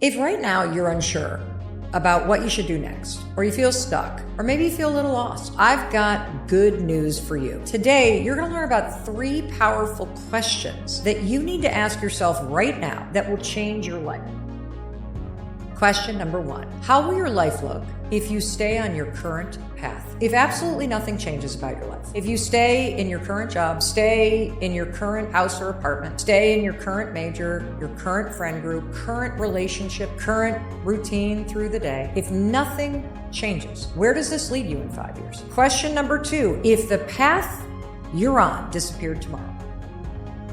If right now you're unsure about what you should do next, or you feel stuck, or maybe you feel a little lost, I've got good news for you. Today, you're going to learn about 3 powerful questions that you need to ask yourself right now that will change your life. Question number 1. How will your life look if you stay on your current path? If absolutely nothing changes about your life, if you stay in your current job, stay in your current house or apartment, stay in your current major, your current friend group, current relationship, current routine through the day, if nothing changes, where does this lead you in 5 years? Question number 2, if the path you're on disappeared tomorrow,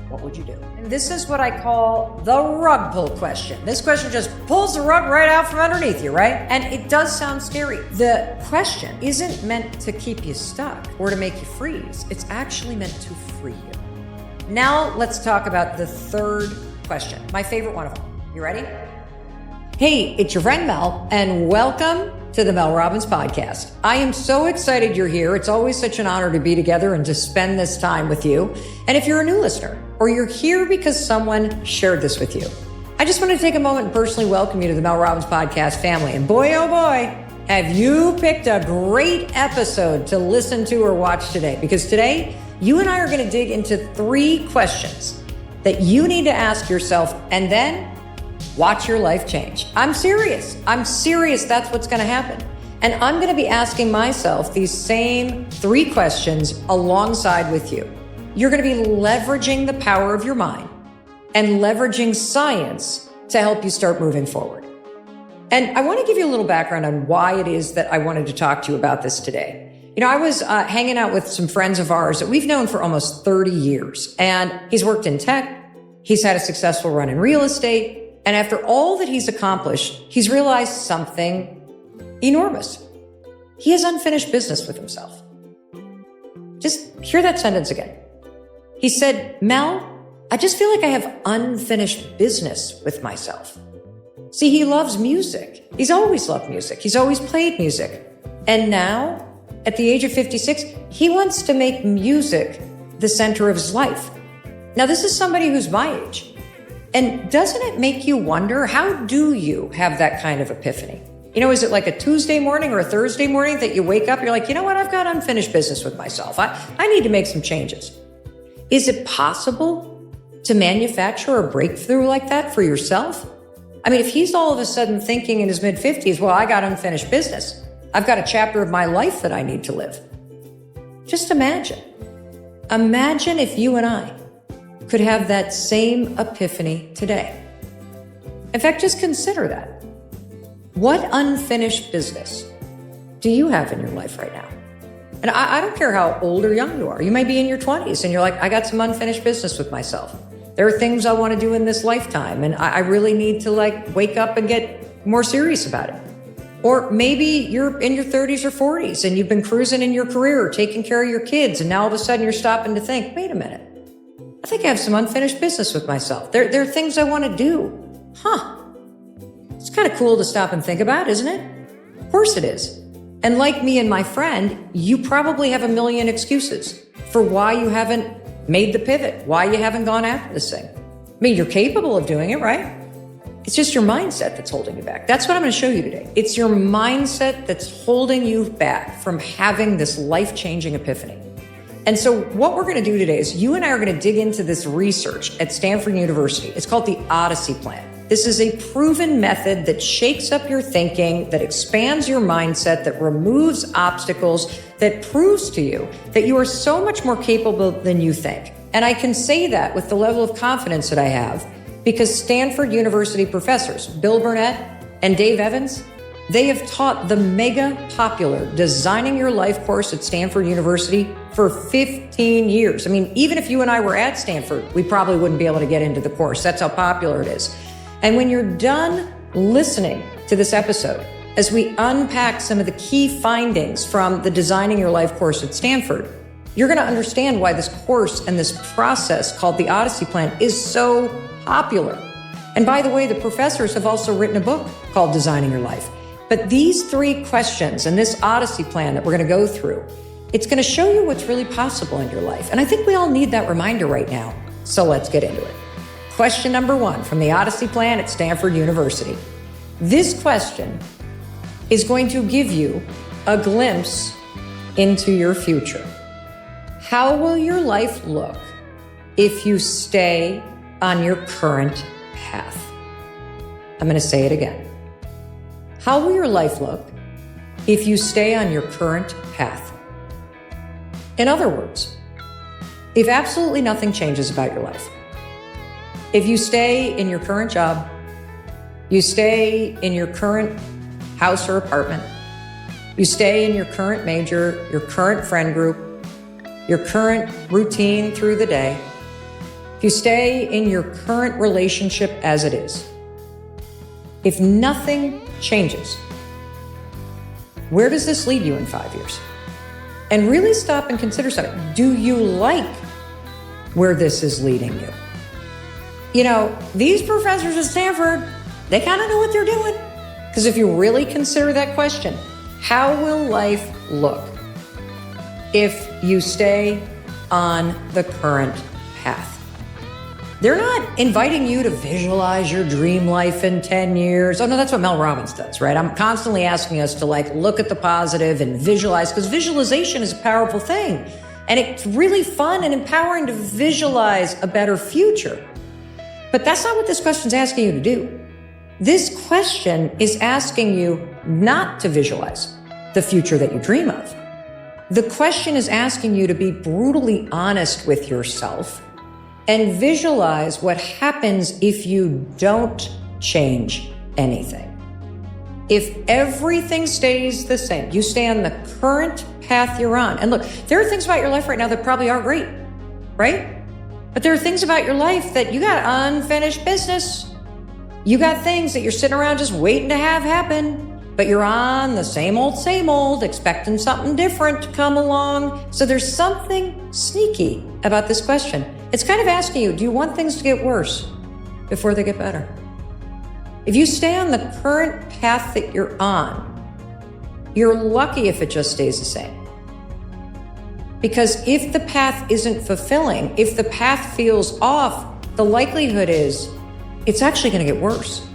what would you do? And this is what I call the rug pull question. This question just pulls the rug right out from underneath you, right? And it does sound scary. The question isn't meant to keep you stuck or to make you freeze. It's actually meant to free you. Now let's talk about the 3rd question, my favorite one of all. You ready? Hey, it's your friend Mel, and welcome to the Mel Robbins podcast. I am so excited you're here. It's always such an honor to be together and to spend this time with you. And if you're a new listener, or you're here because someone shared this with you, I just want to take a moment and personally welcome you to the Mel Robbins podcast family. And boy, oh boy, have you picked a great episode to listen to or watch today. Because today, you and I are going to dig into 3 questions that you need to ask yourself and then watch your life change. I'm serious. That's what's going to happen. And I'm going to be asking myself these same 3 questions alongside with you. You're going to be leveraging the power of your mind and leveraging science to help you start moving forward. And I want to give you a little background on why it is that I wanted to talk to you about this today. You know, I was hanging out with some friends of ours that we've known for almost 30 years. And he's worked in tech. He's had a successful run in real estate. And after all that he's accomplished, he's realized something enormous. He has unfinished business with himself. Just hear that sentence again. He said, Mel, I just feel like I have unfinished business with myself. See, he loves music. He's always loved music. He's always played music. And now, at the age of 56, he wants to make music the center of his life. Now, this is somebody who's my age. And doesn't it make you wonder, how do you have that kind of epiphany? You know, is it like a Tuesday morning or a Thursday morning that you wake up, you're like, you know what, I've got unfinished business with myself. I need to make some changes. Is it possible to manufacture a breakthrough like that for yourself? I mean, if he's all of a sudden thinking in his mid-50s, well, I got unfinished business. I've got a chapter of my life that I need to live. Just imagine. Imagine if you and I could have that same epiphany today. In fact, just consider that. What unfinished business do you have in your life right now? And I don't care how old or young you are. You may be in your 20s and you're like, I got some unfinished business with myself. There are things I want to do in this lifetime, and I really need to wake up and get more serious about it. Or maybe you're in your 30s or 40s and you've been cruising in your career, taking care of your kids, and now all of a sudden you're stopping to think, wait a minute. I think I have some unfinished business with myself. There are things I want to do. It's kind of cool to stop and think about, isn't it? Of course it is. And like me and my friend, you probably have a million excuses for why you haven't made the pivot, why you haven't gone after this thing. I mean, you're capable of doing it, right? It's just your mindset that's holding you back. That's what I'm going to show you today. It's your mindset that's holding you back from having this life-changing epiphany. And so what we're going to do today is you and I are going to dig into this research at Stanford University. It's called the Odyssey Plan. This is a proven method that shakes up your thinking, that expands your mindset, that removes obstacles, that proves to you that you are so much more capable than you think. And I can say that with the level of confidence that I have because Stanford University professors, Bill Burnett and Dave Evans, they have taught the mega popular Designing Your Life course at Stanford University for 15 years. I mean, even if you and I were at Stanford, we probably wouldn't be able to get into the course. That's how popular it is. And when you're done listening to this episode, as we unpack some of the key findings from the Designing Your Life course at Stanford, you're going to understand why this course and this process called the Odyssey Plan is so popular. And by the way, the professors have also written a book called Designing Your Life. But these 3 questions and this Odyssey Plan that we're going to go through, it's going to show you what's really possible in your life. And I think we all need that reminder right now. So let's get into it. Question number 1 from the Odyssey Plan at Stanford University. This question is going to give you a glimpse into your future. How will your life look if you stay on your current path? I'm going to say it again. How will your life look if you stay on your current path? In other words, if absolutely nothing changes about your life, if you stay in your current job, you stay in your current house or apartment, you stay in your current major, your current friend group, your current routine through the day, if you stay in your current relationship as it is, if nothing changes, where does this lead you in 5 years? And really stop and consider something. Do you like where this is leading you? You know, these professors at Stanford, they kind of know what they're doing. Because if you really consider that question, how will life look if you stay on the current path? They're not inviting you to visualize your dream life in 10 years. Oh no, that's what Mel Robbins does, right? I'm constantly asking us to look at the positive and visualize, because visualization is a powerful thing. And it's really fun and empowering to visualize a better future. But that's not what this question's asking you to do. This question is asking you not to visualize the future that you dream of. The question is asking you to be brutally honest with yourself and visualize what happens if you don't change anything. If everything stays the same, you stay on the current path you're on. And look, there are things about your life right now that probably aren't great, right? But there are things about your life that you got unfinished business. You got things that you're sitting around just waiting to have happen, but you're on the same old, expecting something different to come along. So there's something sneaky about this question. It's kind of asking you, do you want things to get worse before they get better? If you stay on the current path that you're on, you're lucky if it just stays the same. Because if the path isn't fulfilling, if the path feels off, the likelihood is it's actually going to get worse.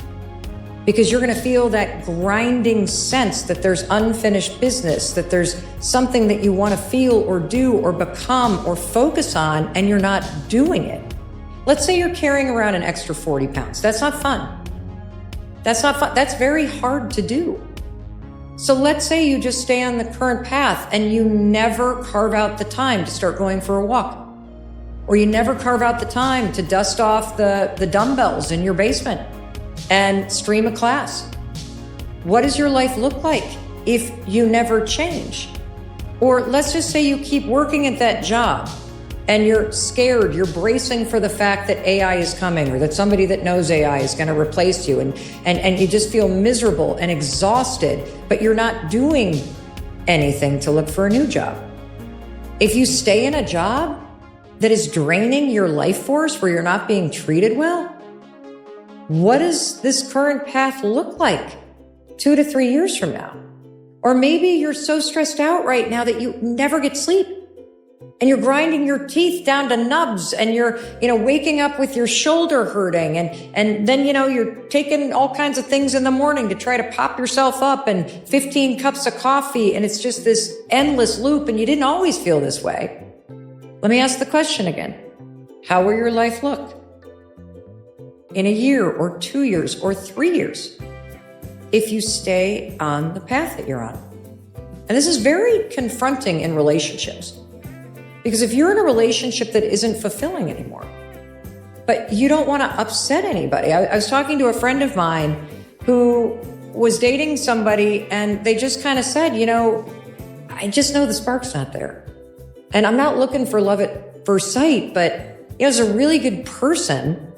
Because you're going to feel that grinding sense that there's unfinished business, that there's something that you want to feel or do or become or focus on, and you're not doing it. Let's say you're carrying around an extra 40 pounds. That's not fun. That's not fun. That's very hard to do. So let's say you just stay on the current path and you never carve out the time to start going for a walk. Or you never carve out the time to dust off the dumbbells in your basement and stream a class. What does your life look like if you never change? Or let's just say you keep working at that job and you're scared, you're bracing for the fact that AI is coming or that somebody that knows AI is going to replace you, and you just feel miserable and exhausted, but you're not doing anything to look for a new job. If you stay in a job that is draining your life force, where you're not being treated well, what does this current path look like 2 to 3 years from now? Or maybe you're so stressed out right now that you never get sleep and you're grinding your teeth down to nubs and you're, waking up with your shoulder hurting and then, you're taking all kinds of things in the morning to try to pop yourself up and 15 cups of coffee. And it's just this endless loop, and you didn't always feel this way. Let me ask the question again. How will your life look in a year or 2 years or 3 years if you stay on the path that you're on? And this is very confronting in relationships, because if you're in a relationship that isn't fulfilling anymore, but you don't want to upset anybody. I was talking to a friend of mine who was dating somebody, and they just kind of said, I just know the spark's not there. And I'm not looking for love at first sight, but he's a really good person.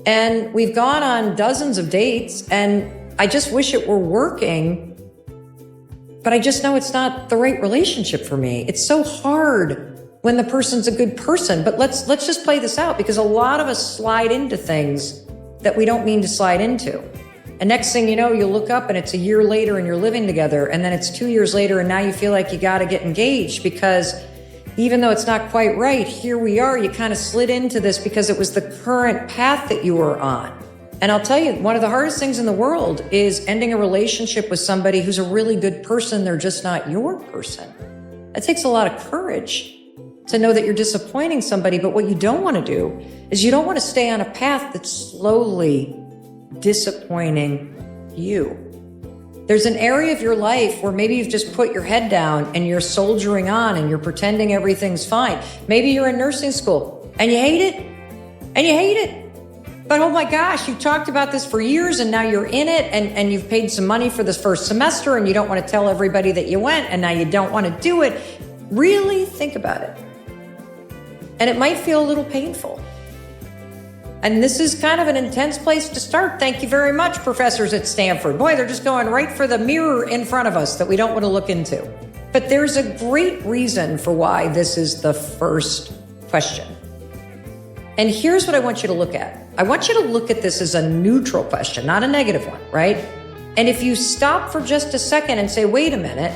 And we've gone on dozens of dates, and I just wish it were working, but I just know it's not the right relationship for me. It's so hard when the person's a good person. But let's just play this out, because a lot of us slide into things that we don't mean to slide into. And next thing you know, you look up and it's a year later and you're living together, and then it's 2 years later and now you feel like you got to get engaged, because even though it's not quite right, here we are, you kind of slid into this because it was the current path that you were on. And I'll tell you, one of the hardest things in the world is ending a relationship with somebody who's a really good person. They're just not your person. It takes a lot of courage to know that you're disappointing somebody. But what you don't want to do is you don't want to stay on a path that's slowly disappointing you. There's an area of your life where maybe you've just put your head down and you're soldiering on and you're pretending everything's fine. Maybe you're in nursing school and you hate it and you hate it. But oh my gosh, you talked about this for years and now you're in it and you've paid some money for this first semester and you don't want to tell everybody that you went and now you don't want to do it. Really think about it. And it might feel a little painful. And this is kind of an intense place to start. Thank you very much, professors at Stanford. Boy, they're just going right for the mirror in front of us that we don't want to look into. But there's a great reason for why this is the first question. And here's what I want you to look at. I want you to look at this as a neutral question, not a negative one, right? And if you stop for just a second and say, wait a minute,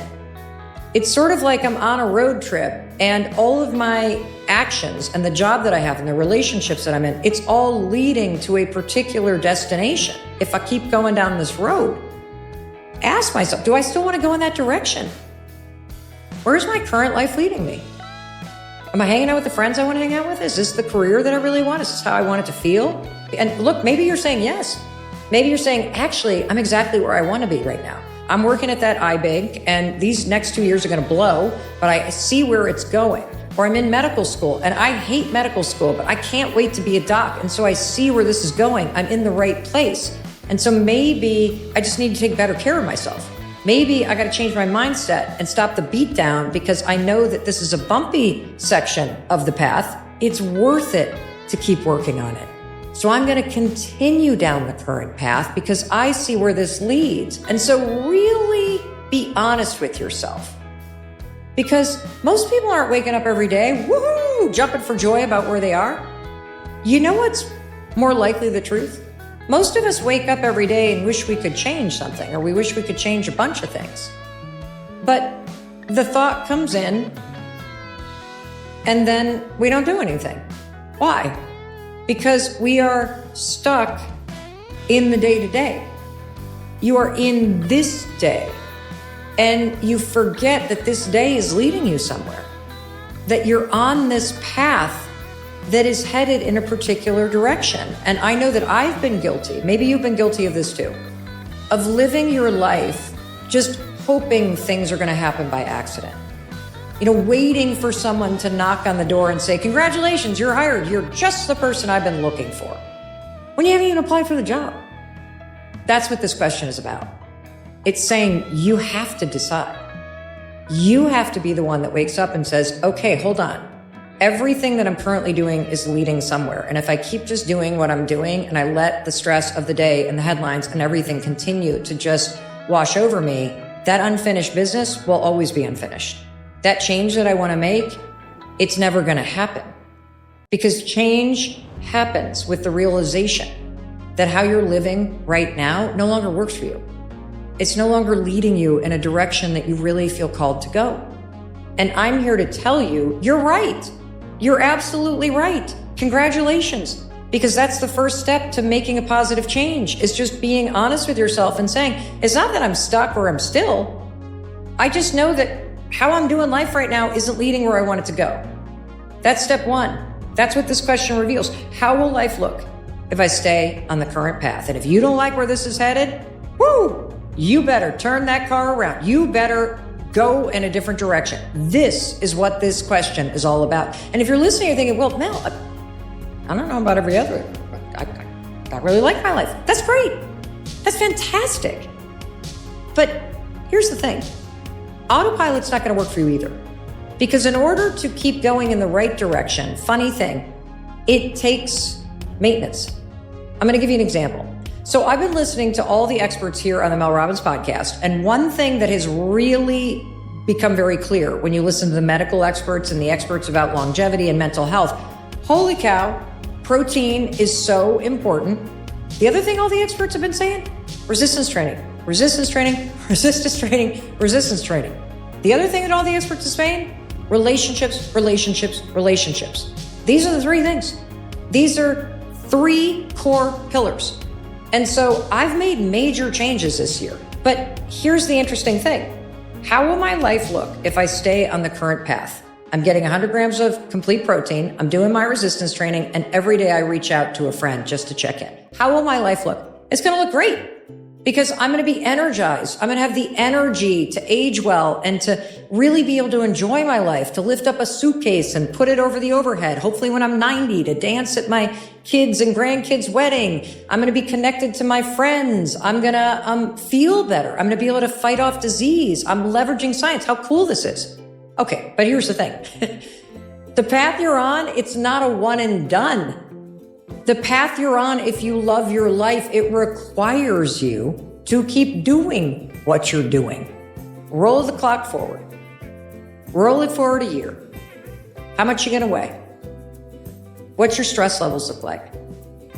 it's sort of like I'm on a road trip and all of my actions and the job that I have and the relationships that I'm in, it's all leading to a particular destination. If I keep going down this road, ask myself, do I still want to go in that direction? Where's my current life leading me? Am I hanging out with the friends I want to hang out with? Is this the career that I really want? Is this how I want it to feel? And look, maybe you're saying yes. Maybe you're saying, actually, I'm exactly where I want to be right now. I'm working at that iBank and these next 2 years are going to blow, but I see where it's going. Or I'm in medical school and I hate medical school, but I can't wait to be a doc. And so I see where this is going. I'm in the right place. And so maybe I just need to take better care of myself. Maybe I got to change my mindset and stop the beat down because I know that this is a bumpy section of the path. It's worth it to keep working on it. So I'm going to continue down the current path because I see where this leads. And so really be honest with yourself. Because most people aren't waking up every day, woohoo, jumping for joy about where they are. You know what's more likely the truth? Most of us wake up every day and wish we could change something, or we wish we could change a bunch of things. But the thought comes in, and then we don't do anything. Why? Because we are stuck in the day-to-day. You are in this day. And you forget that this day is leading you somewhere, that you're on this path that is headed in a particular direction. And I know that I've been guilty, maybe you've been guilty of this too, of living your life just hoping things are going to happen by accident. You know, waiting for someone to knock on the door and say, congratulations, you're hired. You're just the person I've been looking for. When you haven't even applied for the job. That's what this question is about. It's saying you have to decide. You have to be the one that wakes up and says, okay, hold on. Everything that I'm currently doing is leading somewhere. And if I keep just doing what I'm doing and I let the stress of the day and the headlines and everything continue to just wash over me, that unfinished business will always be unfinished. That change that I want to make, it's never going to happen. Because change happens with the realization that how you're living right now no longer works for you. It's no longer leading you in a direction that you really feel called to go. And I'm here to tell you, you're right. You're absolutely right. Congratulations. Because that's the first step to making a positive change, is just being honest with yourself and saying, it's not that I'm stuck or I'm still. I just know that how I'm doing life right now isn't leading where I want it to go. That's step one. That's what this question reveals. How will life look if I stay on the current path? And if you don't like where this is headed, woo! You better turn that car around. You better go in a different direction. This is what this question is all about. And if you're listening, you're thinking, well, Mel, I don't know about every other. I really like my life. That's great. That's fantastic. But here's the thing. Autopilot's not going to work for you either. Because in order to keep going in the right direction, funny thing, it takes maintenance. I'm going to give you an example. So I've been listening to all the experts here on the Mel Robbins podcast. And one thing that has really become very clear when you listen to the medical experts and the experts about longevity and mental health, holy cow, protein is so important. The other thing all the experts have been saying, resistance training, resistance training, resistance training, resistance training. The other thing that all the experts are saying, relationships, relationships, relationships. These are the three things. These are three core pillars. And so I've made major changes this year. But here's the interesting thing. How will my life look if I stay on the current path? I'm getting 100 grams of complete protein. I'm doing my resistance training. And every day I reach out to a friend just to check in. How will my life look? It's going to look great because I'm going to be energized. I'm going to have the energy to age well and to really be able to enjoy my life, to lift up a suitcase and put it over the overhead. Hopefully when I'm 90, to dance at my kids' and grandkids' wedding. I'm going to be connected to my friends. I'm going to feel better. I'm going to be able to fight off disease. I'm leveraging science. How cool this is. Okay, but here's the thing. The path you're on, it's not a one and done. The path you're on, if you love your life, it requires you to keep doing what you're doing. Roll the clock forward. Roll it forward a year. How much you gonna weigh? What's your stress levels look like?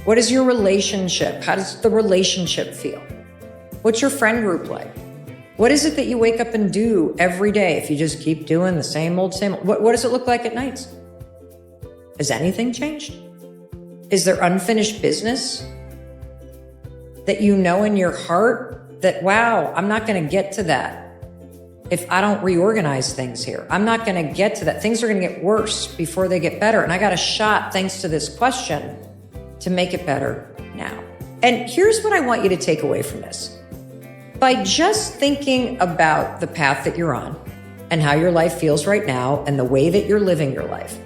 What is your relationship? How does the relationship feel? What's your friend group like? What is it that you wake up and do every day if you just keep doing the same old, same old? What does it look like at nights? Has anything changed? Is there unfinished business that you know in your heart that, wow, I'm not going to get to that if I don't reorganize things here? I'm not going to get to that. Things are going to get worse before they get better. And I got a shot, thanks to this question, to make it better now. And here's what I want you to take away from this. By just thinking about the path that you're on and how your life feels right now and the way that you're living your life,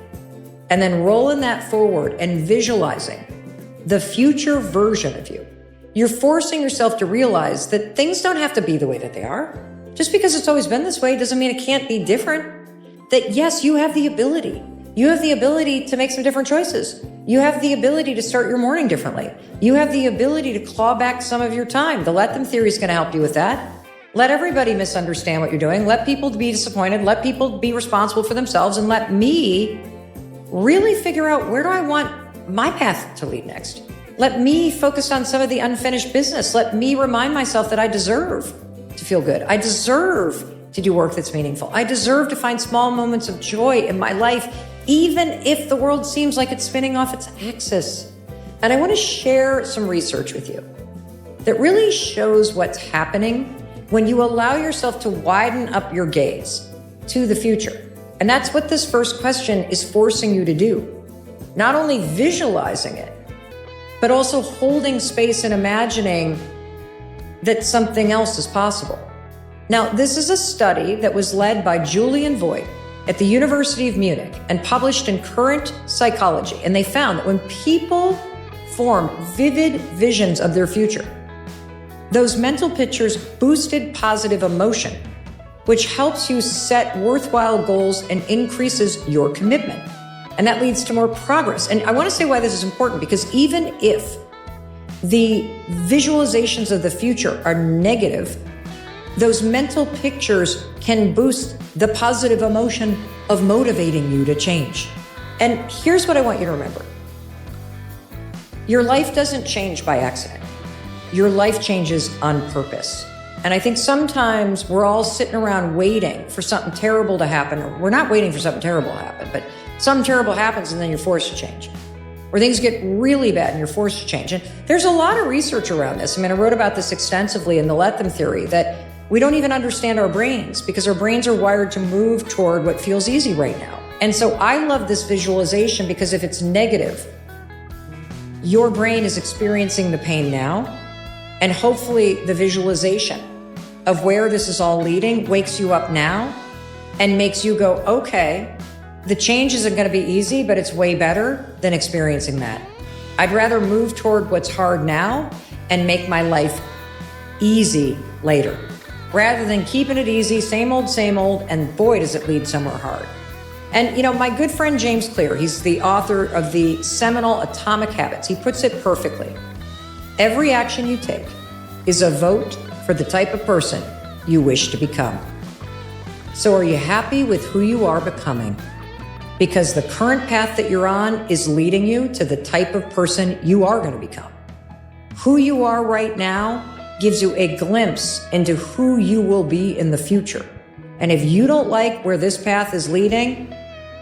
and then rolling that forward and visualizing the future version of you, you're forcing yourself to realize that things don't have to be the way that they are. Just because it's always been this way doesn't mean it can't be different. That yes, you have the ability. You have the ability to make some different choices. You have the ability to start your morning differently. You have the ability to claw back some of your time. The let them theory is going to help you with that. Let everybody misunderstand what you're doing. Let people be disappointed. Let people be responsible for themselves, and let me really figure out, where do I want my path to lead next? Let me focus on some of the unfinished business. Let me remind myself that I deserve to feel good. I deserve to do work that's meaningful. I deserve to find small moments of joy in my life, even if the world seems like it's spinning off its axis. And I want to share some research with you that really shows what's happening when you allow yourself to widen up your gaze to the future. And that's what this first question is forcing you to do. Not only visualizing it, but also holding space and imagining that something else is possible. Now, this is a study that was led by Julian Voigt at the University of Munich and published in Current Psychology. And they found that when people form vivid visions of their future, those mental pictures boosted positive emotion, which helps you set worthwhile goals and increases your commitment. And that leads to more progress. And I want to say why this is important, because even if the visualizations of the future are negative, those mental pictures can boost the positive emotion of motivating you to change. And here's what I want you to remember. Your life doesn't change by accident. Your life changes on purpose. And I think sometimes we're all sitting around waiting for something terrible to happen. Or we're not waiting for something terrible to happen, but something terrible happens and then you're forced to change. Or things get really bad and you're forced to change. And there's a lot of research around this. I mean, I wrote about this extensively in the Let Them theory, that we don't even understand our brains because our brains are wired to move toward what feels easy right now. And so I love this visualization because if it's negative, your brain is experiencing the pain now, and hopefully the visualization of where this is all leading wakes you up now and makes you go, okay, the change isn't going to be easy, but it's way better than experiencing that. I'd rather move toward what's hard now and make my life easy later, rather than keeping it easy, same old, and boy, does it lead somewhere hard. And, you know, my good friend James Clear, he's the author of the seminal Atomic Habits. He puts it perfectly. Every action you take is a vote for the type of person you wish to become. So are you happy with who you are becoming? Because the current path that you're on is leading you to the type of person you are going to become. Who you are right now gives you a glimpse into who you will be in the future. And if you don't like where this path is leading,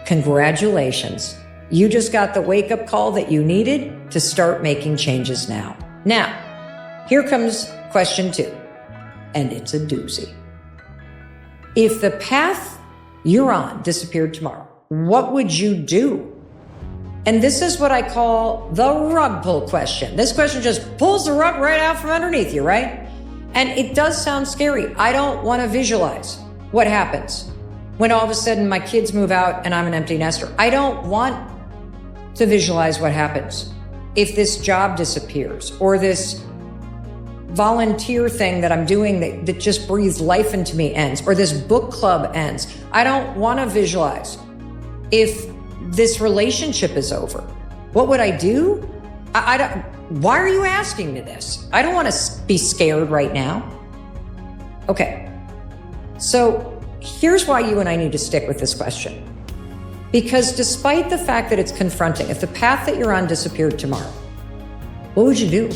congratulations. You just got the wake-up call that you needed to start making changes now. Now, Here comes question 2, and it's a doozy. If the path you're on disappeared tomorrow, what would you do? And this is what I call the rug pull question. This question just pulls the rug right out from underneath you, right? And it does sound scary. I don't want to visualize what happens when all of a sudden my kids move out and I'm an empty nester. I don't want to visualize what happens if this job disappears or this volunteer thing that I'm doing that just breathes life into me ends, or this book club ends. I don't want to visualize if this relationship is over. What would I do? I don't. Why are you asking me this? I don't want to be scared right now. Okay. So here's why you and I need to stick with this question. Because despite the fact that it's confronting, if the path that you're on disappeared tomorrow, what would you do?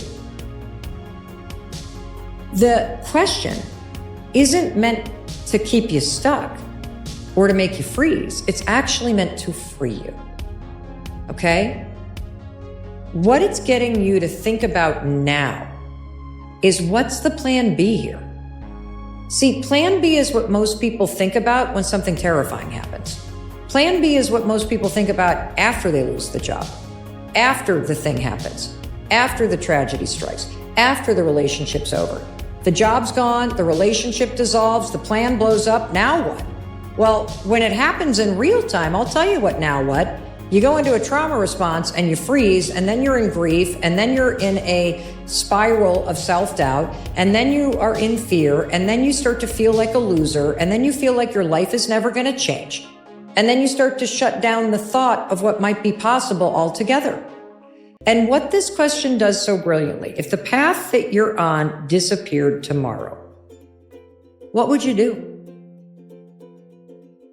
The question isn't meant to keep you stuck or to make you freeze. It's actually meant to free you. Okay? What it's getting you to think about now is, what's the plan B here? See, plan B is what most people think about when something terrifying happens. Plan B is what most people think about after they lose the job, after the thing happens, after the tragedy strikes, after the relationship's over. The job's gone, the relationship dissolves, the plan blows up. Now what? Well, when it happens in real time, I'll tell you what, now what? You go into a trauma response and you freeze, and then you're in grief, and then you're in a spiral of self-doubt, and then you are in fear, and then you start to feel like a loser, and then you feel like your life is never going to change. And then you start to shut down the thought of what might be possible altogether. And what this question does so brilliantly, if the path that you're on disappeared tomorrow, what would you do?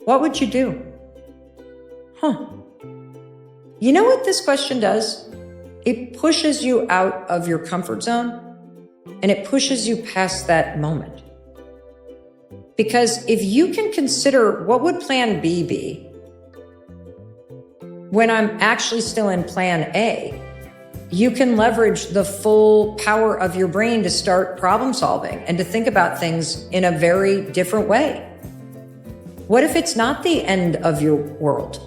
What would you do? You know what this question does? It pushes you out of your comfort zone, and it pushes you past that moment. Because if you can consider, what would plan B be when I'm actually still in plan A, you can leverage the full power of your brain to start problem solving and to think about things in a very different way. What if it's not the end of your world?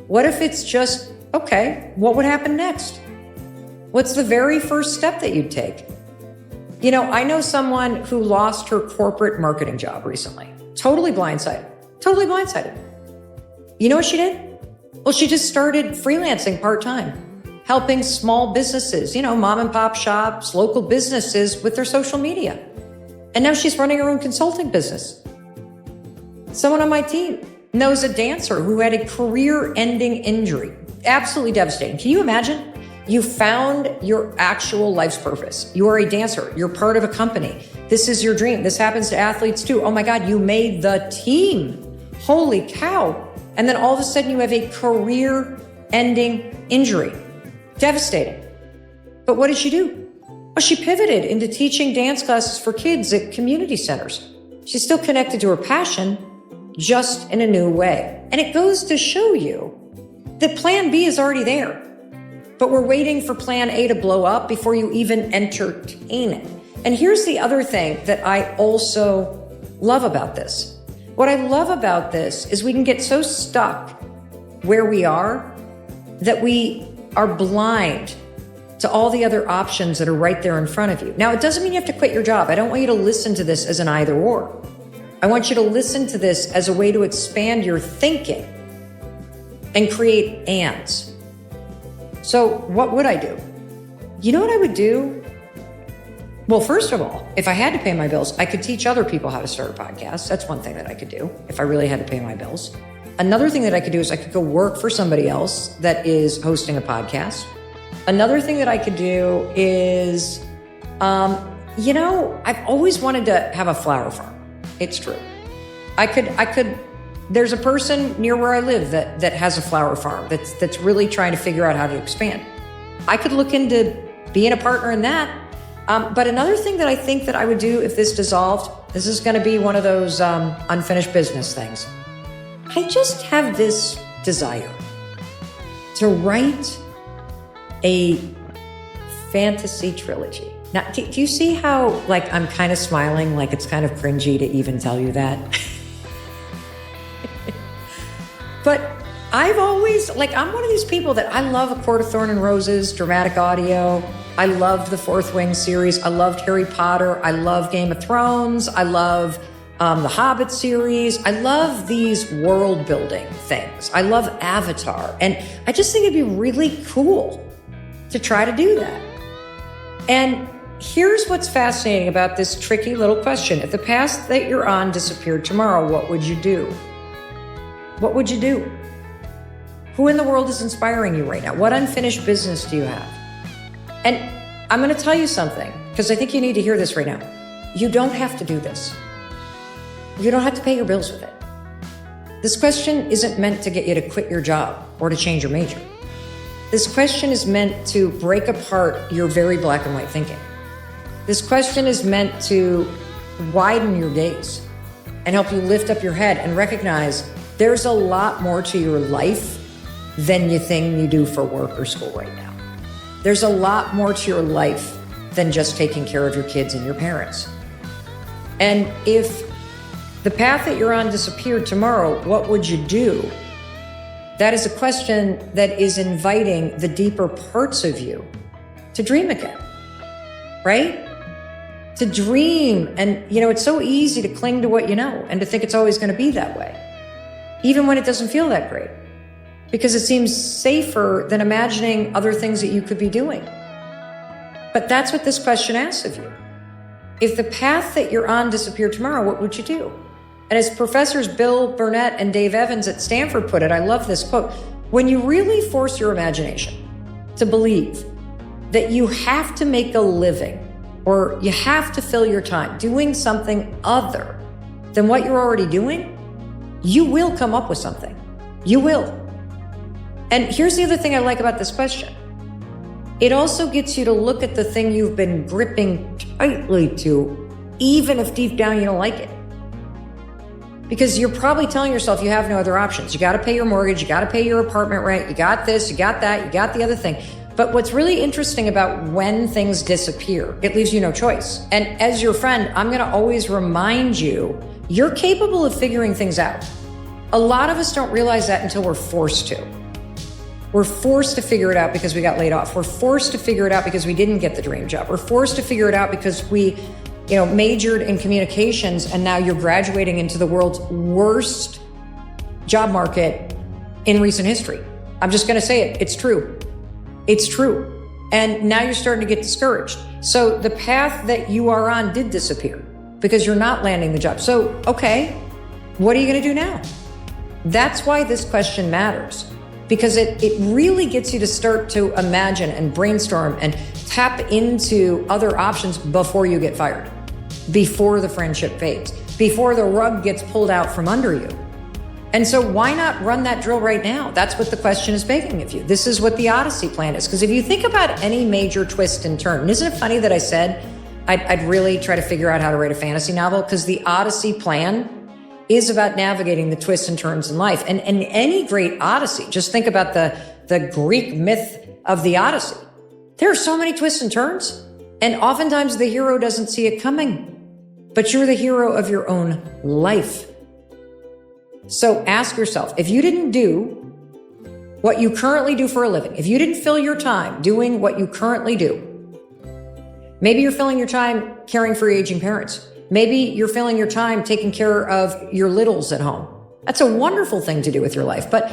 What if it's just, okay, what would happen next? What's the very first step that you'd take? You know, I know someone who lost her corporate marketing job recently. Totally blindsided. Totally blindsided. You know what she did? Well, she just started freelancing part-time, helping small businesses, you know, mom and pop shops, local businesses with their social media. And now she's running her own consulting business. Someone on my team knows a dancer who had a career-ending injury. Absolutely devastating. Can you imagine? You found your actual life's purpose. You are a dancer. You're part of a company. This is your dream. This happens to athletes too. Oh my God, you made the team. Holy cow. And then all of a sudden you have a career-ending injury. Devastating. But what did she do? Well, she pivoted into teaching dance classes for kids at community centers. She's still connected to her passion, just in a new way. And it goes to show you that plan B is already there, but we're waiting for plan A to blow up before you even entertain it. And here's the other thing that I also love about this. What I love about this is we can get so stuck where we are that we are blind to all the other options that are right there in front of you. Now, it doesn't mean you have to quit your job. I don't want you to listen to this as an either or. I want you to listen to this as a way to expand your thinking and create ands. So what would I do? You know what I would do? Well, first of all, if I had to pay my bills, I could teach other people how to start a podcast. That's one thing that I could do if I really had to pay my bills. Another thing that I could do is I could go work for somebody else that is hosting a podcast. Another thing that I could do is, I've always wanted to have a flower farm. It's true. I could, there's a person near where I live that has a flower farm that's really trying to figure out how to expand. I could look into being a partner in that. But another thing that I think that I would do if this dissolved, this is going to be one of those unfinished business things. I just have this desire to write a fantasy trilogy. Now, do you see how, like, I'm kind of smiling, like it's kind of cringy to even tell you that? But I've always, like, I'm one of these people that I love A Court of Thorn and Roses, dramatic audio. I loved the Fourth Wing series. I loved Harry Potter. I love Game of Thrones. I love the Hobbit series. I love these world building things. I love Avatar. And I just think it'd be really cool to try to do that. And here's what's fascinating about this tricky little question. If the path that you're on disappeared tomorrow, what would you do? What would you do? Who in the world is inspiring you right now? What unfinished business do you have? And I'm going to tell you something, because I think you need to hear this right now. You don't have to do this. You don't have to pay your bills with it. This question isn't meant to get you to quit your job or to change your major. This question is meant to break apart your very black and white thinking. This question is meant to widen your gaze and help you lift up your head and recognize there's a lot more to your life than you think you do for work or school right now. There's a lot more to your life than just taking care of your kids and your parents. And if the path that you're on disappeared tomorrow, what would you do? That is a question that is inviting the deeper parts of you to dream again, right? To dream. And, it's so easy to cling to what you know and to think it's always going to be that way, even when it doesn't feel that great, because it seems safer than imagining other things that you could be doing. But that's what this question asks of you. If the path that you're on disappeared tomorrow, what would you do? And as professors Bill Burnett and Dave Evans at Stanford put it, I love this quote, when you really force your imagination to believe that you have to make a living or you have to fill your time doing something other than what you're already doing, you will come up with something. You will. And here's the other thing I like about this question. It also gets you to look at the thing you've been gripping tightly to, even if deep down you don't like it. Because you're probably telling yourself you have no other options. You got to pay your mortgage, you got to pay your apartment rent, you got this, you got that, you got the other thing. But what's really interesting about when things disappear, it leaves you no choice. And as your friend, I'm going to always remind you, you're capable of figuring things out. A lot of us don't realize that until we're forced to. We're forced to figure it out because we got laid off. We're forced to figure it out because we didn't get the dream job. We're forced to figure it out because we majored in communications and now you're graduating into the world's worst job market in recent history. I'm just going to say it. It's true. It's true. And now you're starting to get discouraged. So the path that you are on did disappear because you're not landing the job. So, okay, what are you going to do now? That's why this question matters, because it really gets you to start to imagine and brainstorm and tap into other options before you get fired, before the friendship fades, before the rug gets pulled out from under you. And so why not run that drill right now? That's what the question is begging of you. This is what the Odyssey Plan is. Because if you think about any major twist and turn, and isn't it funny that I said I'd really try to figure out how to write a fantasy novel? Because the Odyssey Plan is about navigating the twists and turns in life. And any great Odyssey, just think about the Greek myth of the Odyssey. There are so many twists and turns. And oftentimes the hero doesn't see it coming. But you're the hero of your own life. So ask yourself, if you didn't do what you currently do for a living, if you didn't fill your time doing what you currently do, maybe you're filling your time caring for your aging parents. Maybe you're filling your time taking care of your littles at home. That's a wonderful thing to do with your life. But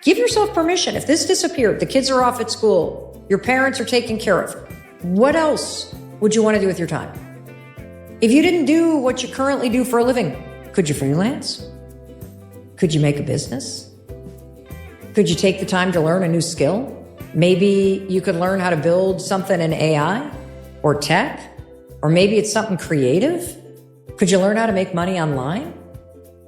give yourself permission. If this disappeared, the kids are off at school, your parents are taken care of, what else would you want to do with your time? If you didn't do what you currently do for a living, could you freelance? Could you make a business? Could you take the time to learn a new skill? Maybe you could learn how to build something in AI or tech, or maybe it's something creative. Could you learn how to make money online?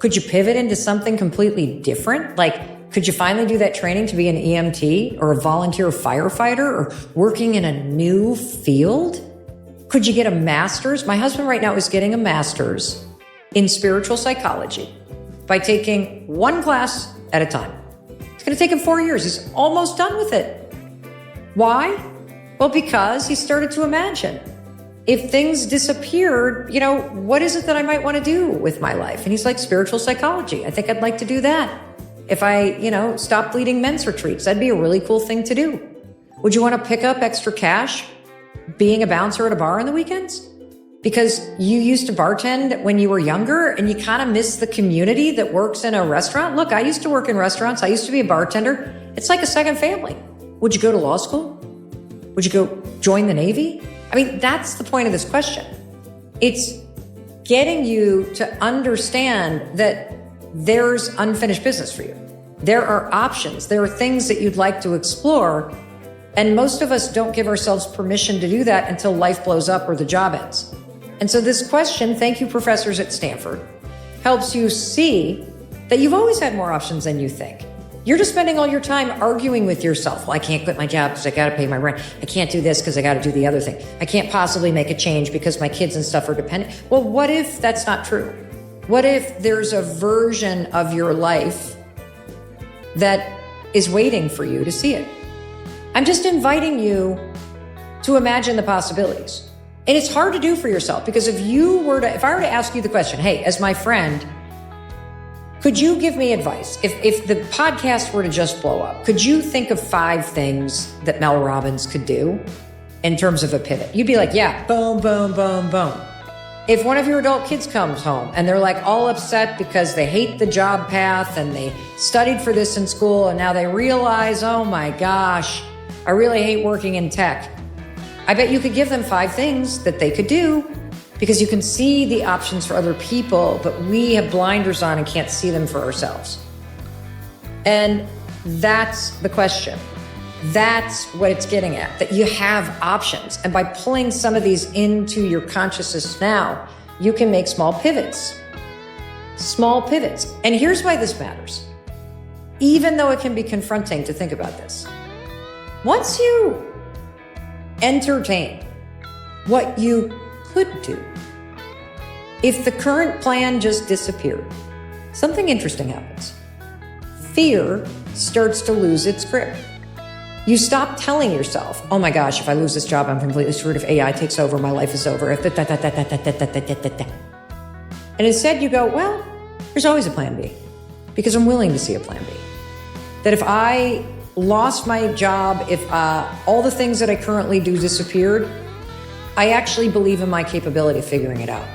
Could you pivot into something completely different? Like, could you finally do that training to be an EMT or a volunteer firefighter or working in a new field? Could you get a master's? My husband right now is getting a master's in spiritual psychology by taking one class at a time. It's going to take him 4 years. He's almost done with it. Why? Well, because he started to imagine. if things disappeared, what is it that I might want to do with my life? And he's like, spiritual psychology. I think I'd like to do that. If I, stopped leading men's retreats, that'd be a really cool thing to do. Would you want to pick up extra cash being a bouncer at a bar on the weekends? Because you used to bartend when you were younger and you kind of miss the community that works in a restaurant. Look, I used to work in restaurants. I used to be a bartender. It's like a second family. Would you go to law school? Would you go join the Navy? I mean, that's the point of this question. It's getting you to understand that there's unfinished business for you. There are options. There are things that you'd like to explore. And most of us don't give ourselves permission to do that until life blows up or the job ends. And so this question, thank you professors at Stanford, helps you see that you've always had more options than you think. You're just spending all your time arguing with yourself. Well, I can't quit my job because I got to pay my rent. I can't do this because I got to do the other thing. I can't possibly make a change because my kids and stuff are dependent. Well, what if that's not true? What if there's a version of your life that is waiting for you to see it? I'm just inviting you to imagine the possibilities. And it's hard to do for yourself because if I were to ask you the question, hey, as my friend, could you give me advice? If the podcast were to just blow up, could you think of 5 things that Mel Robbins could do in terms of a pivot? You'd be like, yeah, boom, boom, boom, boom. If one of your adult kids comes home and they're like all upset because they hate the job path and they studied for this in school and now they realize, oh my gosh, I really hate working in tech. I bet you could give them 5 things that they could do because you can see the options for other people, but we have blinders on and can't see them for ourselves. And that's the question. That's what it's getting at, that you have options. And by pulling some of these into your consciousness now, you can make small pivots. Small pivots. And here's why this matters. Even though it can be confronting to think about this, once you entertain what you could do, if the current plan just disappeared, something interesting happens. Fear starts to lose its grip. You stop telling yourself, oh my gosh, if I lose this job, I'm completely screwed. If AI takes over, my life is over. And instead you go, well, there's always a plan B because I'm willing to see a plan B. That if I lost my job, if all the things that I currently do disappeared, I actually believe in my capability of figuring it out.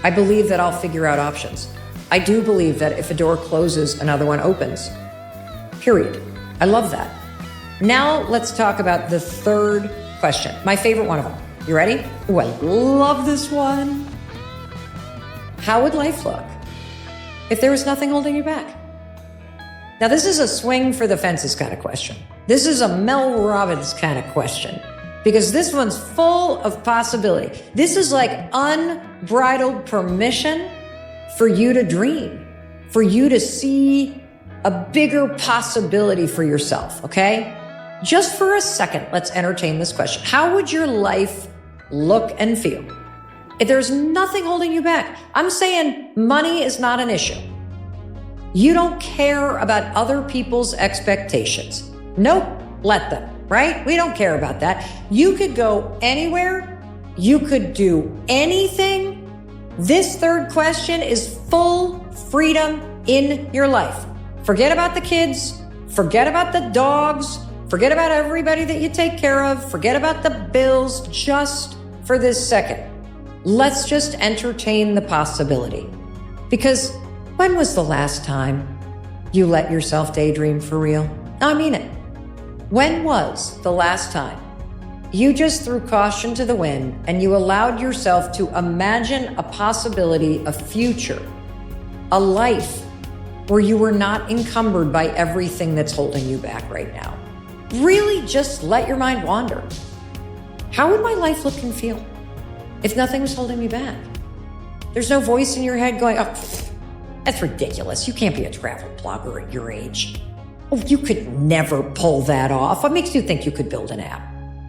I believe that I'll figure out options. I do believe that if a door closes, another one opens. Period. I love that. Now let's talk about the third question, my favorite one of them. You ready? Oh, I love this one. How would life look if there was nothing holding you back? Now, this is a swing for the fences kind of question. This is a Mel Robbins kind of question because this one's full of possibility. This is like unbridled permission for you to dream, for you to see a bigger possibility for yourself, okay? Just for a second, let's entertain this question. How would your life look and feel if there's nothing holding you back? I'm saying money is not an issue. You don't care about other people's expectations. Nope, let them, right? We don't care about that. You could go anywhere. You could do anything. This third question is full freedom in your life. Forget about the kids. Forget about the dogs. Forget about everybody that you take care of. Forget about the bills just for this second. Let's just entertain the possibility. Because when was the last time you let yourself daydream for real? I mean it. When was the last time you just threw caution to the wind and you allowed yourself to imagine a possibility, a future, a life where you were not encumbered by everything that's holding you back right now? Really just let your mind wander. How would my life look and feel if nothing was holding me back? There's no voice in your head going, oh, that's ridiculous. You can't be a travel blogger at your age. Oh, you could never pull that off. What makes you think you could build an app?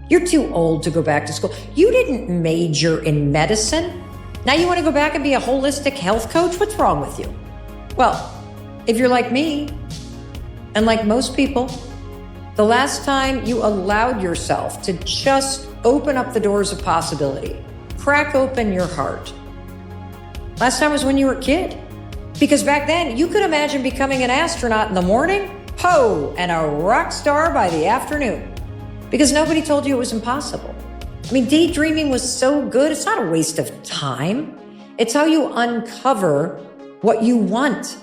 You're too old to go back to school. You didn't major in medicine. Now you want to go back and be a holistic health coach? What's wrong with you? Well, if you're like me, and like most people, the last time you allowed yourself to just open up the doors of possibility, crack open your heart? Last time was when you were a kid. Because back then, you could imagine becoming an astronaut in the morning, and a rock star by the afternoon. Because nobody told you it was impossible. I mean, daydreaming was so good, it's not a waste of time. It's how you uncover what you want.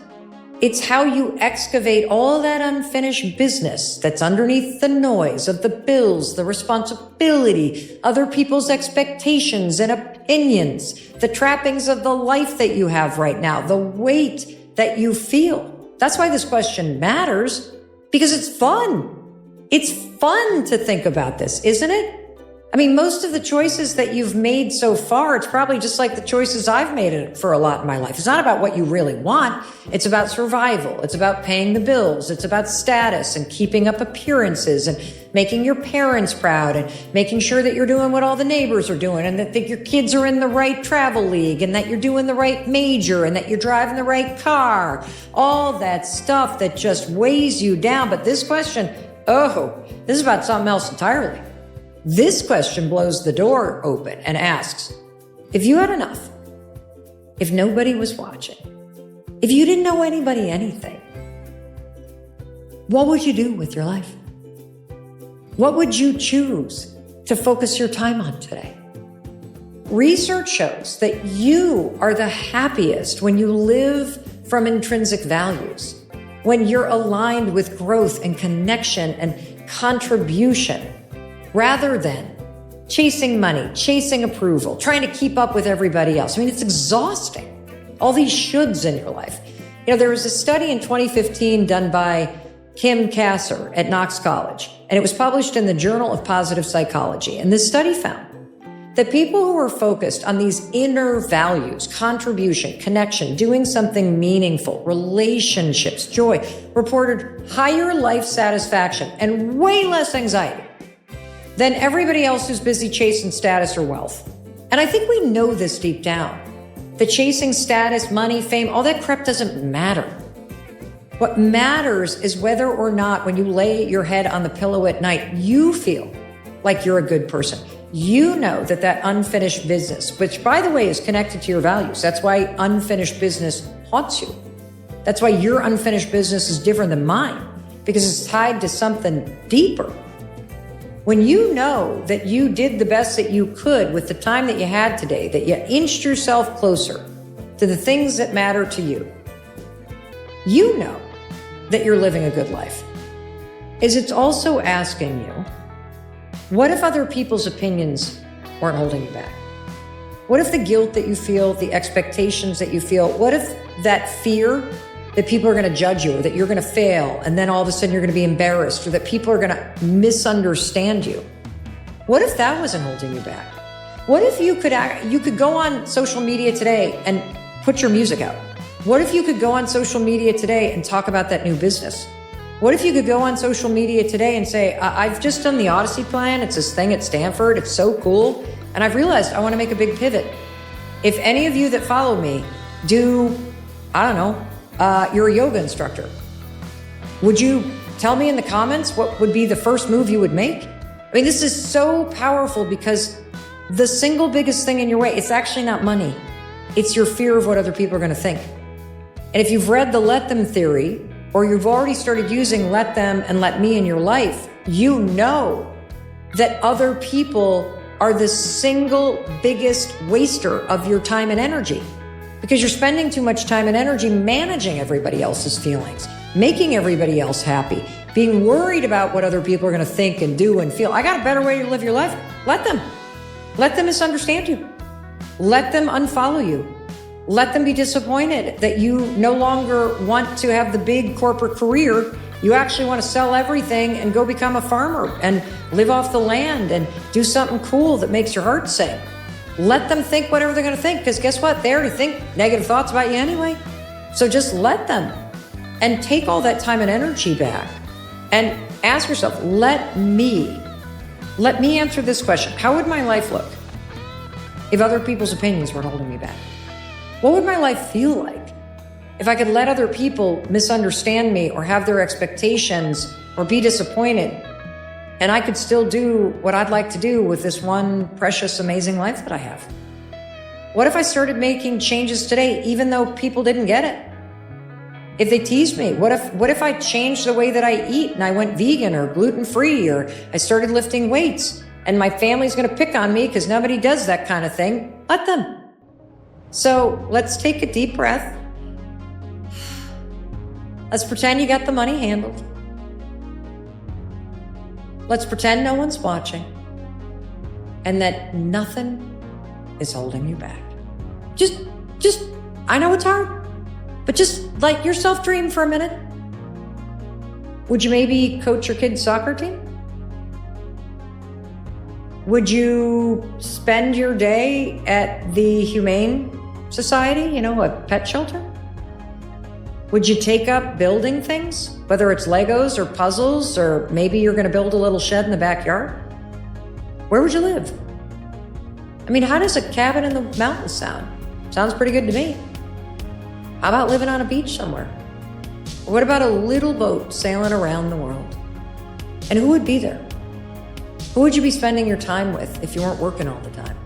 It's how you excavate all that unfinished business that's underneath the noise of the bills, the responsibility, other people's expectations and opinions, the trappings of the life that you have right now, the weight that you feel. That's why this question matters, because it's fun. It's fun to think about this, isn't it? I mean, most of the choices that you've made so far, it's probably just like the choices I've made for a lot in my life. It's not about what you really want. It's about survival. It's about paying the bills. It's about status and keeping up appearances and making your parents proud and making sure that you're doing what all the neighbors are doing and that your kids are in the right travel league and that you're doing the right major and that you're driving the right car. All that stuff that just weighs you down. But this question, this is about something else entirely. This question blows the door open and asks, if you had enough, if nobody was watching, if you didn't know anybody anything, what would you do with your life? What would you choose to focus your time on today? Research shows that you are the happiest when you live from intrinsic values, when you're aligned with growth and connection and contribution, rather than chasing money, chasing approval, trying to keep up with everybody else. I mean, it's exhausting. All these shoulds in your life. You know, there was a study in 2015 done by Kim Kasser at Knox College, and it was published in the Journal of Positive Psychology. And this study found that people who were focused on these inner values, contribution, connection, doing something meaningful, relationships, joy, reported higher life satisfaction and way less anxiety than everybody else who's busy chasing status or wealth. And I think we know this deep down. The chasing status, money, fame, all that crap doesn't matter. What matters is whether or not when you lay your head on the pillow at night, you feel like you're a good person. You know that unfinished business, which by the way is connected to your values. That's why unfinished business haunts you. That's why your unfinished business is different than mine, because it's tied to something deeper. When you know that you did the best that you could with the time that you had today, that you inched yourself closer to the things that matter to you, you know that you're living a good life. It's also asking you, what if other people's opinions weren't holding you back? What if the guilt that you feel, the expectations that you feel, what if that fear that people are going to judge you or that you're going to fail and then all of a sudden you're going to be embarrassed or that people are going to misunderstand you? What if that wasn't holding you back? What if you could go on social media today and put your music out? What if you could go on social media today and talk about that new business? What if you could go on social media today and say, I've just done the Odyssey Plan. It's this thing at Stanford. It's so cool. And I've realized I want to make a big pivot. If any of you that follow me do, you're a yoga instructor, would you tell me in the comments what would be the first move you would make? I mean, this is so powerful because the single biggest thing in your way, it's actually not money. It's your fear of what other people are going to think. And if you've read the Let Them theory, or you've already started using Let Them and Let Me in your life, you know that other people are the single biggest waster of your time and energy. Because you're spending too much time and energy managing everybody else's feelings, making everybody else happy, being worried about what other people are going to think and do and feel. I got a better way to live your life. Let them. Let them misunderstand you. Let them unfollow you. Let them be disappointed that you no longer want to have the big corporate career. You actually want to sell everything and go become a farmer and live off the land and do something cool that makes your heart sing. Let them think whatever they're going to think, because guess what? They already think negative thoughts about you anyway. So just let them and take all that time and energy back and ask yourself, let me answer this question. How would my life look if other people's opinions weren't holding me back? What would my life feel like if I could let other people misunderstand me or have their expectations or be disappointed, and I could still do what I'd like to do with this one precious, amazing life that I have? What if I started making changes today, even though people didn't get it? If they teased me, what if I changed the way that I eat and I went vegan or gluten-free, or I started lifting weights and my family's going to pick on me because nobody does that kind of thing? Let them. So let's take a deep breath. Let's pretend you got the money handled. Let's pretend no one's watching and that nothing is holding you back. Just, I know it's hard. But just let yourself dream for a minute. Would you maybe coach your kid's soccer team? Would you spend your day at the Humane Society, a pet shelter? Would you take up building things, whether it's Legos or puzzles, or maybe you're going to build a little shed in the backyard? Where would you live? I mean, how does a cabin in the mountains sound? Sounds pretty good to me. How about living on a beach somewhere? Or what about a little boat sailing around the world? And who would be there? Who would you be spending your time with if you weren't working all the time?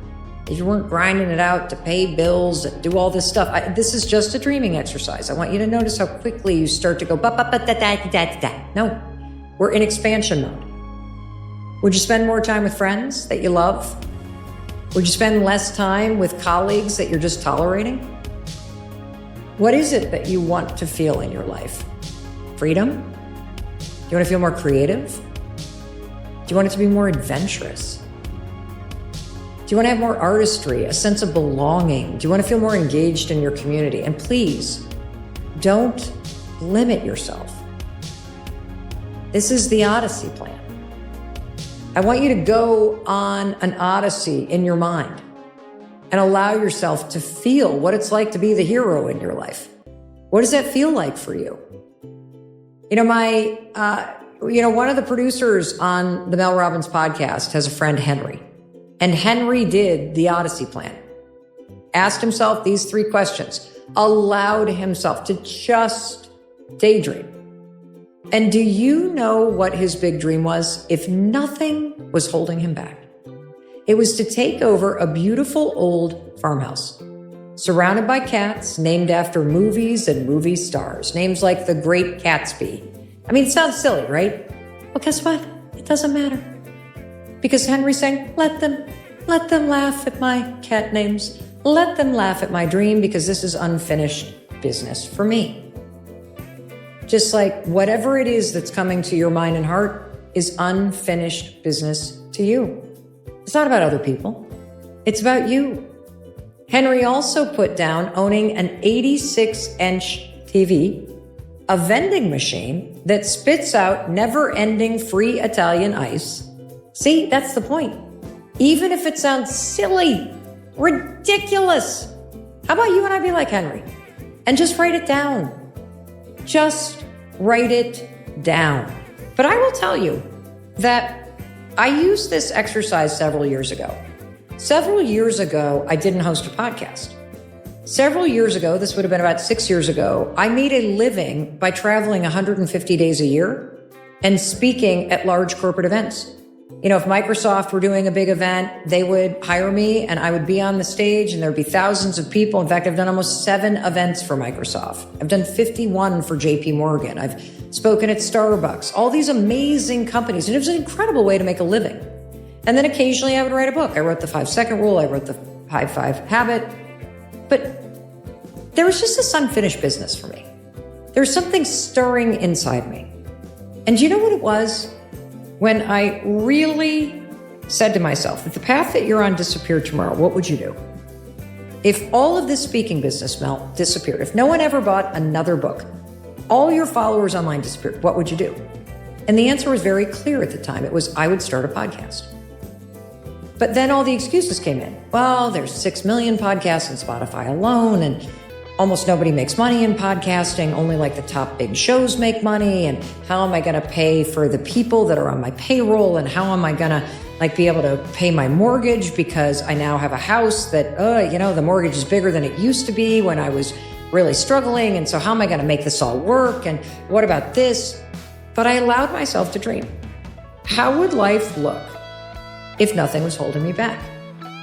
If you weren't grinding it out to pay bills and do all this stuff? This is just a dreaming exercise. I want you to notice how quickly you start to go, ba-ba-ba-da-da-da-da. No, we're in expansion mode. Would you spend more time with friends that you love? Would you spend less time with colleagues that you're just tolerating? What is it that you want to feel in your life? Freedom? Do you want to feel more creative? Do you want it to be more adventurous? Do you want to have more artistry, a sense of belonging? Do you want to feel more engaged in your community? And please, don't limit yourself. This is the Odyssey Plan. I want you to go on an odyssey in your mind and allow yourself to feel what it's like to be the hero in your life. What does that feel like for you? One of the producers on the Mel Robbins podcast has a friend, Henry. And Henry did the Odyssey Plan. Asked himself these 3 questions. Allowed himself to just daydream. And do you know what his big dream was? If nothing was holding him back. It was to take over a beautiful old farmhouse, surrounded by cats named after movies and movie stars, names like The Great Gatsby. I mean, it sounds silly, right? Well, guess what? It doesn't matter. Because Henry's saying, let them laugh at my cat names. Let them laugh at my dream, because this is unfinished business for me. Just like whatever it is that's coming to your mind and heart is unfinished business to you. It's not about other people. It's about you. Henry also put down owning an 86-inch TV, a vending machine that spits out never-ending free Italian ice. See, that's the point. Even if it sounds silly, ridiculous, how about you and I be like Henry and just write it down? Just write it down. But I will tell you that I used this exercise several years ago. Several years ago, I didn't host a podcast. Several years ago, this would have been about 6 years ago, I made a living by traveling 150 days a year and speaking at large corporate events. If Microsoft were doing a big event, they would hire me and I would be on the stage and there'd be thousands of people. In fact, I've done almost 7 events for Microsoft. I've done 51 for JP Morgan. I've spoken at Starbucks, all these amazing companies. And it was an incredible way to make a living. And then occasionally I would write a book. I wrote the 5-Second Rule. I wrote the High Five Habit. But there was just this unfinished business for me. There was something stirring inside me. And do you know what it was? When I really said to myself, if the path that you're on disappeared tomorrow, what would you do? If all of this speaking business, Mel, disappeared, if no one ever bought another book, all your followers online disappeared, what would you do? And the answer was very clear at the time. It was, I would start a podcast. But then all the excuses came in. Well, there's 6 million podcasts on Spotify alone, and almost nobody makes money in podcasting. Only like the top big shows make money. And how am I going to pay for the people that are on my payroll? And how am I going to be able to pay my mortgage? Because I now have a house that, the mortgage is bigger than it used to be when I was really struggling. And so how am I going to make this all work? And what about this? But I allowed myself to dream. How would life look if nothing was holding me back?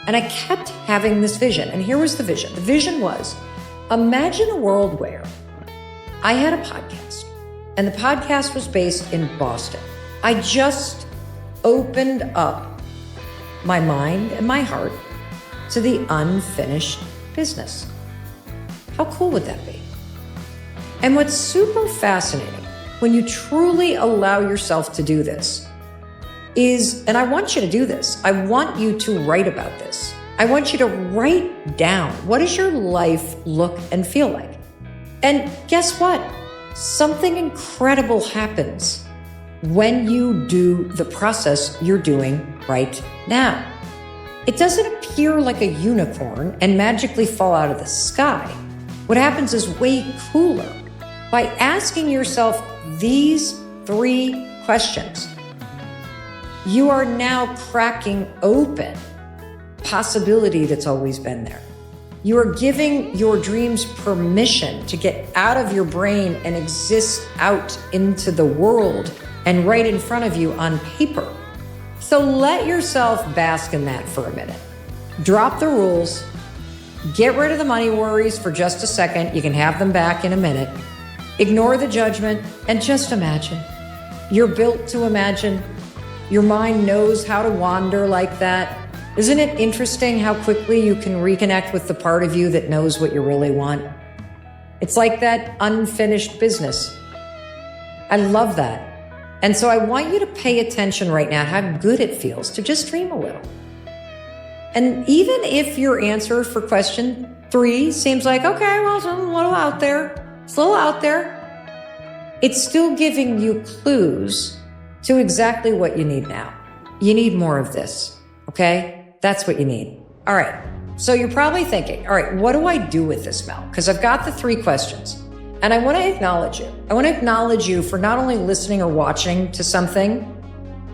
And I kept having this vision. And here was the vision. The vision was, imagine a world where I had a podcast, and the podcast was based in Boston. I just opened up my mind and my heart to the unfinished business. How cool would that be? And what's super fascinating when you truly allow yourself to do this is, and I want you to do this, I want you to write about this. I want you to write down, what does your life look and feel like? And guess what? Something incredible happens when you do the process you're doing right now. It doesn't appear like a unicorn and magically fall out of the sky. What happens is way cooler. By asking yourself these 3 questions, you are now cracking open possibility that's always been there. You are giving your dreams permission to get out of your brain and exist out into the world and right in front of you on paper. So let yourself bask in that for a minute. Drop the rules. Get rid of the money worries for just a second. You can have them back in a minute. Ignore the judgment and just imagine. You're built to imagine. Your mind knows how to wander like that. Isn't it interesting how quickly you can reconnect with the part of you that knows what you really want? It's like that unfinished business. I love that. And so I want you to pay attention right now how good it feels to just dream a little. And even if your answer for question 3 seems like, okay, well, it's a little out there, it's still giving you clues to exactly what you need now. You need more of this, okay? That's what you need. All right. So you're probably thinking, all right, what do I do with this, Mel? Because I've got the 3 questions. And I want to acknowledge you. I want to acknowledge you for not only listening or watching to something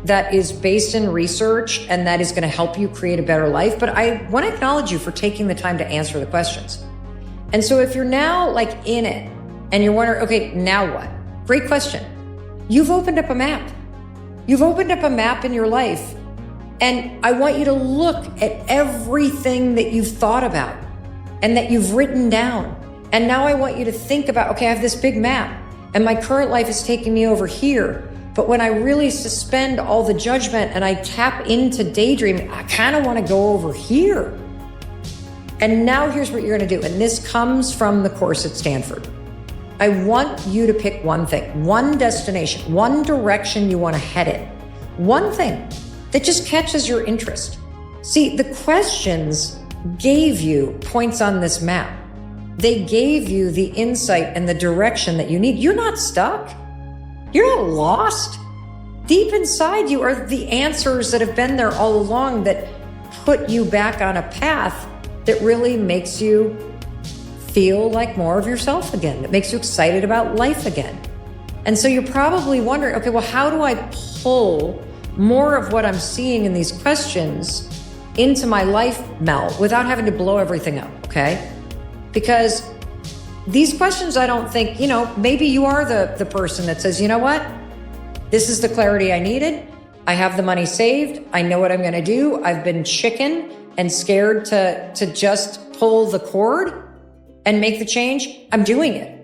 that is based in research and that is going to help you create a better life, but I want to acknowledge you for taking the time to answer the questions. And so if you're now like in it and you're wondering, okay, now what? Great question. You've opened up a map. You've opened up a map in your life. And I want you to look at everything that you've thought about and that you've written down. And now I want you to think about, okay, I have this big map and my current life is taking me over here. But when I really suspend all the judgment and I tap into daydreaming, I kind of want to go over here. And now here's what you're going to do. And this comes from the course at Stanford. I want you to pick one thing, one destination, one direction you want to head in, one thing that just catches your interest. See, the questions gave you points on this map. They gave you the insight and the direction that you need. You're not stuck. You're not lost. Deep inside you are the answers that have been there all along that put you back on a path that really makes you feel like more of yourself again, that makes you excited about life again. And so you're probably wondering, okay, well, how do I pull more of what I'm seeing in these questions into my life, Mel, without having to blow everything up, okay? Because these questions, I don't think, maybe you are the person that says, you know what? This is the clarity I needed. I have the money saved. I know what I'm going to do. I've been chicken and scared to just pull the cord and make the change. I'm doing it.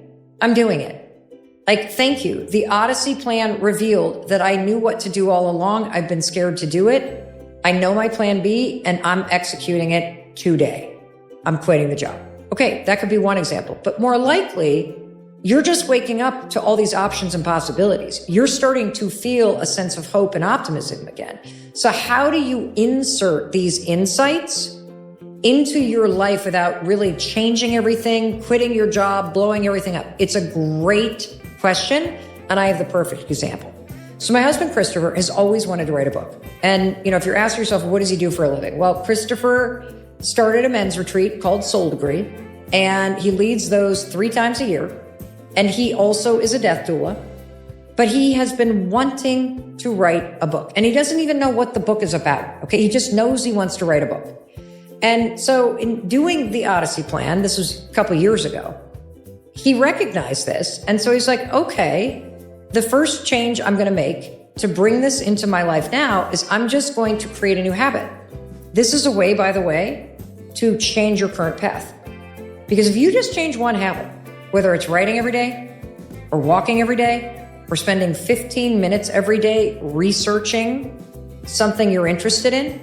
Like, thank you. The Odyssey Plan revealed that I knew what to do all along. I've been scared to do it. I know my plan B and I'm executing it today. I'm quitting the job. Okay, that could be one example. But more likely, you're just waking up to all these options and possibilities. You're starting to feel a sense of hope and optimism again. So how do you insert these insights into your life without really changing everything, quitting your job, blowing everything up? It's a great question, and I have the perfect example. So my husband, Christopher, has always wanted to write a book. And, if you're asking yourself, what does he do for a living? Well, Christopher started a men's retreat called Soul Degree, and he leads those 3 times a year. And he also is a death doula, but he has been wanting to write a book. And he doesn't even know what the book is about. Okay. He just knows he wants to write a book. And so in doing the Odyssey Plan, this was a couple of years ago, he recognized this. And so he's like, okay, the first change I'm going to make to bring this into my life now is I'm just going to create a new habit. This is a way, by the way, to change your current path. Because if you just change one habit, whether it's writing every day or walking every day or spending 15 minutes every day researching something you're interested in,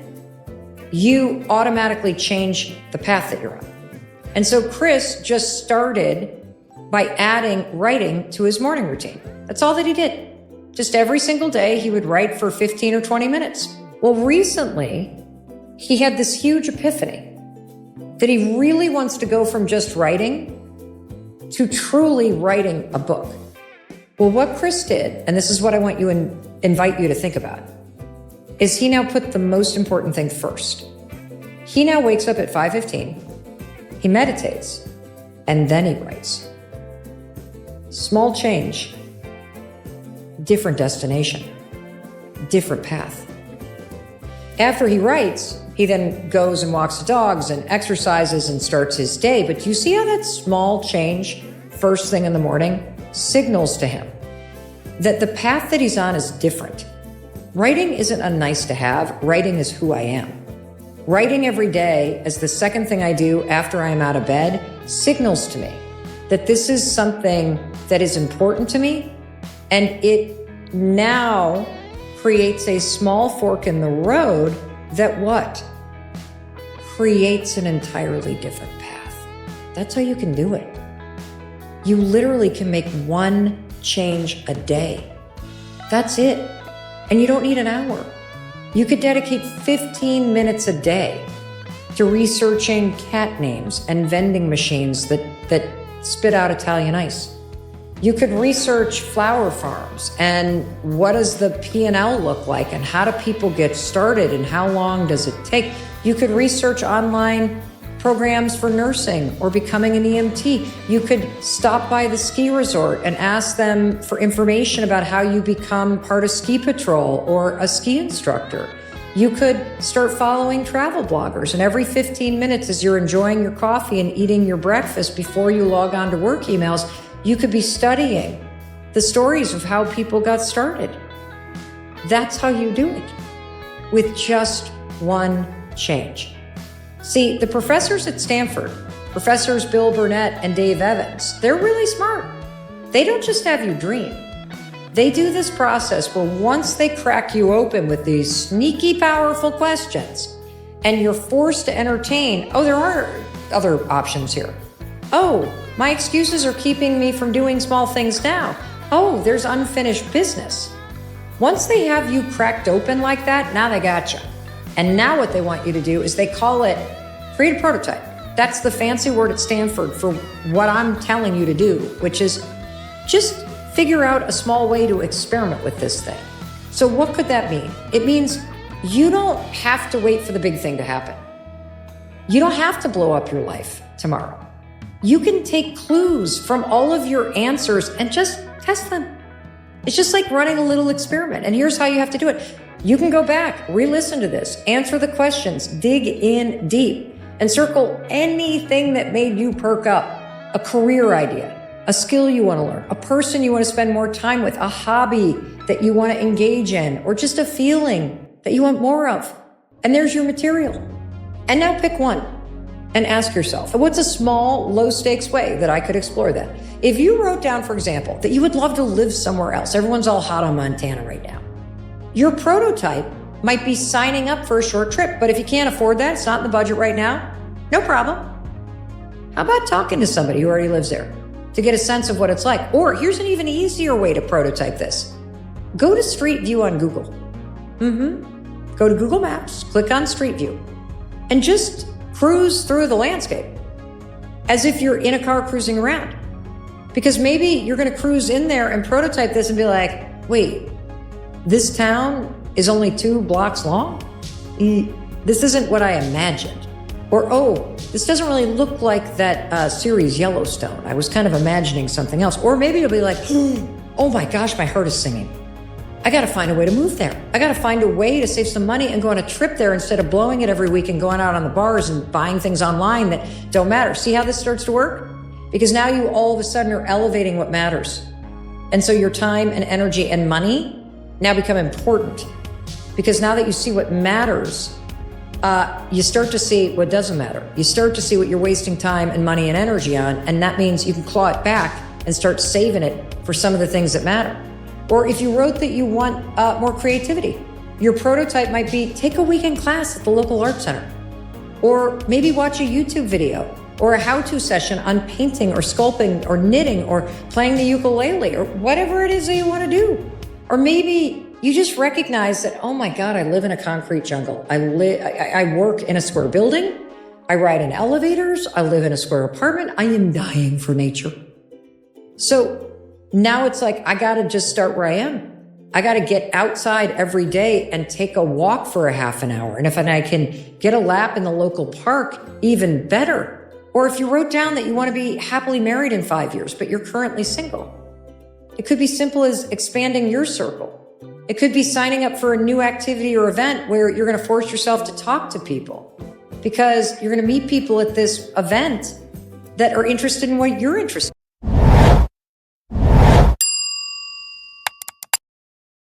you automatically change the path that you're on. And so Chris just started by adding writing to his morning routine. That's all that he did. Just every single day, he would write for 15 or 20 minutes. Well, recently, he had this huge epiphany that he really wants to go from just writing to truly writing a book. Well, what Chris did, and this is what I want you and invite you to think about, is he now put the most important thing first. He now wakes up at 5:15, he meditates, and then he writes. Small change, different destination, different path. After he writes, he then goes and walks the dogs and exercises and starts his day. But do you see how that small change, first thing in the morning, signals to him that the path that he's on is different? Writing isn't a nice to have. Writing is who I am. Writing every day as the second thing I do after I'm out of bed signals to me that this is something that is important to me, and it now creates a small fork in the road that what? Creates an entirely different path. That's how you can do it. You literally can make one change a day. That's it. And you don't need an hour. You could dedicate 15 minutes a day to researching cat names and vending machines that spit out Italian ice. You could research flower farms and what does the P&L look like and how do people get started and how long does it take. You could research online programs for nursing or becoming an EMT. You could stop by the ski resort and ask them for information about how you become part of ski patrol or a ski instructor. You could start following travel bloggers, and every 15 minutes as you're enjoying your coffee and eating your breakfast before you log on to work emails, you could be studying the stories of how people got started. That's how you do it, with just one change. See, the professors at Stanford, Professors Bill Burnett and Dave Evans, they're really smart. They don't just have you dream. They do this process where once they crack you open with these sneaky, powerful questions, and you're forced to entertain, oh, there are other options here. Oh, my excuses are keeping me from doing small things now. Oh, there's unfinished business. Once they have you cracked open like that, now they got you. And now what they want you to do is they call it create a prototype. That's the fancy word at Stanford for what I'm telling you to do, which is just figure out a small way to experiment with this thing. So what could that mean? It means you don't have to wait for the big thing to happen. You don't have to blow up your life tomorrow. You can take clues from all of your answers and just test them. It's just like running a little experiment. And here's how you have to do it. You can go back, re-listen to this, answer the questions, dig in deep, and circle anything that made you perk up. A career idea, a skill you want to learn, a person you want to spend more time with, a hobby that you want to engage in, or just a feeling that you want more of. And there's your material. And now pick one and ask yourself, what's a small, low-stakes way that I could explore that? If you wrote down, for example, that you would love to live somewhere else, everyone's all hot on Montana right now. Your prototype might be signing up for a short trip, but if you can't afford that, it's not in the budget right now, no problem. How about talking to somebody who already lives there to get a sense of what it's like? Or here's an even easier way to prototype this. Go to Street View on Google. Go to Google Maps, click on Street View, and just cruise through the landscape as if you're in a car cruising around. Because maybe you're going to cruise in there and prototype this and be like, wait, this town is only 2 blocks long? This isn't what I imagined. Or, oh, this doesn't really look like that series Yellowstone. I was kind of imagining something else. Or maybe you'll be like, oh my gosh, my heart is singing. I got to find a way to move there. I got to find a way to save some money and go on a trip there instead of blowing it every week and going out on the bars and buying things online that don't matter. See how this starts to work? Because now you all of a sudden are elevating what matters. And so your time and energy and money now become important. Because now that you see what matters you start to see what doesn't matter. You start to see what you're wasting time and money and energy on, and that means you can claw it back and start saving it for some of the things that matter. Or if you wrote that you want more creativity, your prototype might be take a weekend class at the local art center, or maybe watch a YouTube video or a how-to session on painting or sculpting or knitting or playing the ukulele or whatever it is that you want to do. Or maybe you just recognize that, oh my God, I live in a concrete jungle. I work in a square building. I ride in elevators. I live in a square apartment. I am dying for nature. So now it's like, I got to just start where I am. I got to get outside every day and take a walk for a half an hour. And if I can get a lap in the local park, even better. Or if you wrote down that you want to be happily married in 5 years, but you're currently single, it could be simple as expanding your circle. It could be signing up for a new activity or event where you're going to force yourself to talk to people because you're going to meet people at this event that are interested in what you're interested in.